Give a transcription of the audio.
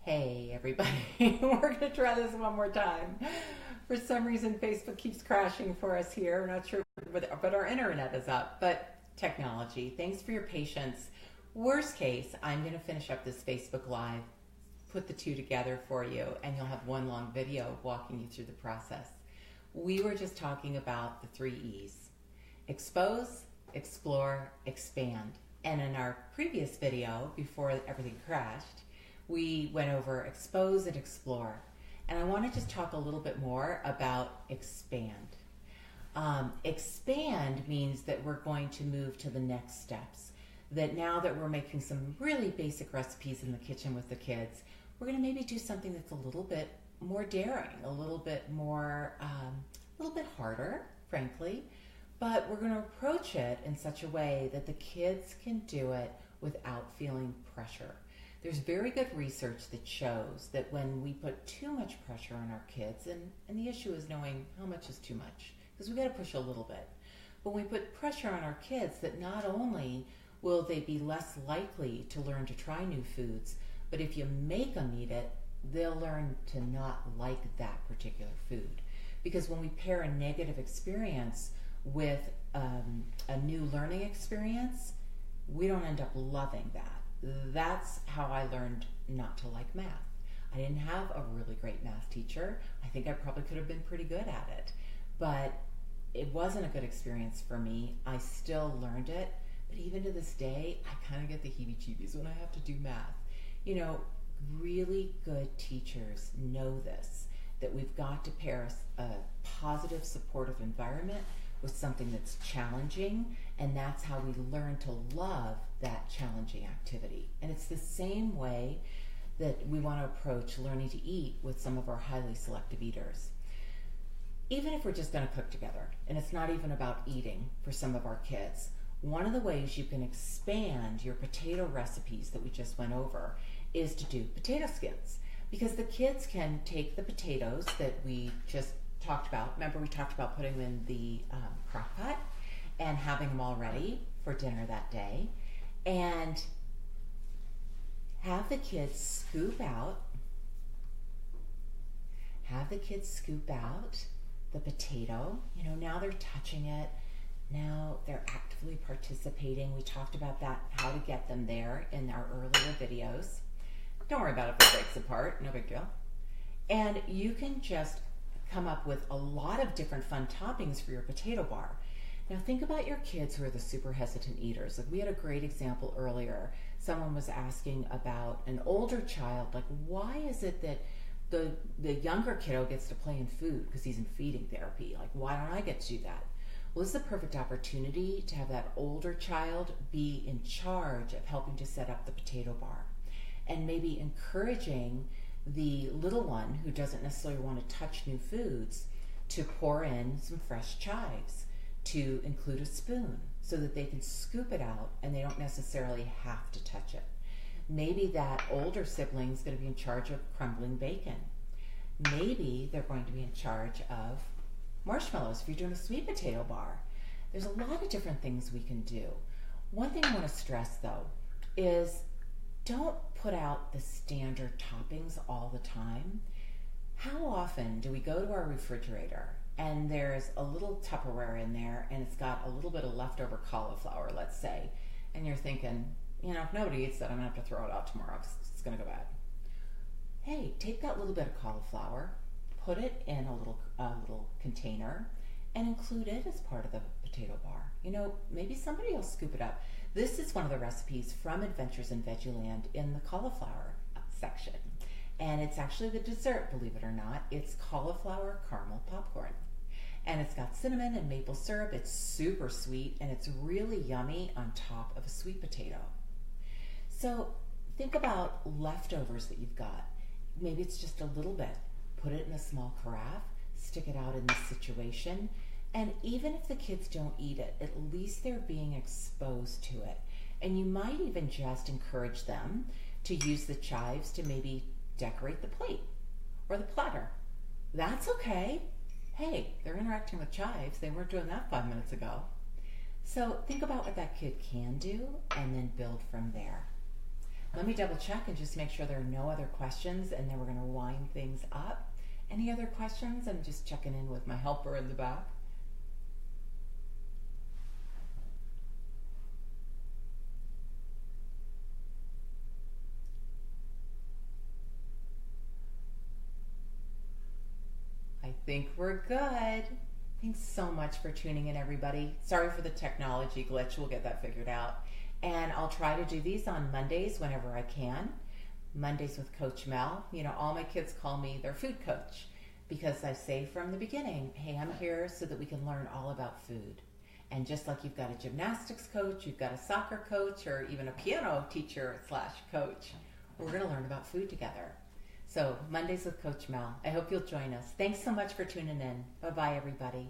Hey everybody, we're going to try this one more time. For some reason, Facebook keeps crashing for us here. We're not sure, but our internet is up. But technology, thanks for your patience. Worst case, I'm going to finish up this Facebook Live, put the two together for you, and you'll have one long video walking you through the process. We were just talking about the 3 E's: expose, explore, expand. And in our previous video, before everything crashed, we went over expose and explore. And I want to just talk a little bit more about expand. Expand means that we're going to move to the next steps. That now that we're making some really basic recipes in the kitchen with the kids, we're going to maybe do something that's a little bit more daring, a little bit more, a little bit harder, frankly. But we're going to approach it in such a way that the kids can do it without feeling pressure. There's very good research that shows that when we put too much pressure on our kids, and the issue is knowing how much is too much, because we got to push a little bit. But when we put pressure on our kids, that not only will they be less likely to learn to try new foods, but if you make them eat it, they'll learn to not like that particular food. Because when we pair a negative experience with a new learning experience, we don't end up loving that. That's how I learned not to like math. I didn't have a really great math teacher. I think I probably could have been pretty good at it, but it wasn't a good experience for me. I still learned it, but even to this day, I kind of get the heebie-jeebies when I have to do math. You know, really good teachers know this, that we've got to pair a positive, supportive environment with something that's challenging, and that's how we learn to love that challenging activity. And it's the same way that we want to approach learning to eat with some of our highly selective eaters. Even if we're just going to cook together, and it's not even about eating for some of our kids, one of the ways you can expand your potato recipes that we just went over is to do potato skins. Because the kids can take the potatoes that we just talked about. Remember, we talked about putting them in the crock pot and having them all ready for dinner that day, and have the kids scoop out the potato. You know, now they're touching it. Now they're actively participating. We talked about that, how to get them there in our earlier videos. Don't worry about it if it breaks apart, no big deal. And you can just come up with a lot of different fun toppings for your potato bar. Now think about your kids who are the super hesitant eaters. Like, we had a great example earlier. Someone was asking about an older child, like, why is it that the younger kiddo gets to play in food because he's in feeding therapy? Like, why don't I get to do that? Well, this is a perfect opportunity to have that older child be in charge of helping to set up the potato bar, and maybe encouraging the little one who doesn't necessarily want to touch new foods to pour in some fresh chives, to include a spoon so that they can scoop it out and they don't necessarily have to touch it. Maybe that older sibling's going to be in charge of crumbling bacon. Maybe they're going to be in charge of marshmallows if you're doing a sweet potato bar. There's a lot of different things we can do. One thing I want to stress, though, is don't put out the standard toppings all the time. How often do we go to our refrigerator and there's a little Tupperware in there and it's got a little bit of leftover cauliflower, let's say, and you're thinking, you know, if nobody eats that, I'm going to have to throw it out tomorrow because it's going to go bad. Hey, take that little bit of cauliflower, put it in a little container, and include it as part of the potato bar. You know, maybe somebody will scoop it up. This is one of the recipes from Adventures in Veggieland in the cauliflower section. And it's actually the dessert, believe it or not. It's cauliflower caramel popcorn. And it's got cinnamon and maple syrup. It's super sweet, and it's really yummy on top of a sweet potato. So think about leftovers that you've got. Maybe it's just a little bit. Put it in a small carafe, stick it out in this situation, and even if the kids don't eat it, at least they're being exposed to it. And you might even just encourage them to use the chives to maybe decorate the plate or the platter. That's okay. Hey, they're interacting with chives. They weren't doing that 5 minutes ago. So think about what that kid can do and then build from there. Let me double check and just make sure there are no other questions, and then we're going to wind things up. Any other questions? I'm just checking in with my helper in the back. I think we're good. Thanks so much for tuning in, everybody. Sorry for the technology glitch. We'll get that figured out. And I'll try to do these on Mondays whenever I can. Mondays with Coach Mel. You know, all my kids call me their food coach because I say from the beginning, hey, I'm here so that we can learn all about food. And just like you've got a gymnastics coach, you've got a soccer coach, or even a piano teacher / coach, we're going to learn about food together. So Mondays with Coach Mel. I hope you'll join us. Thanks so much for tuning in. Bye-bye, everybody.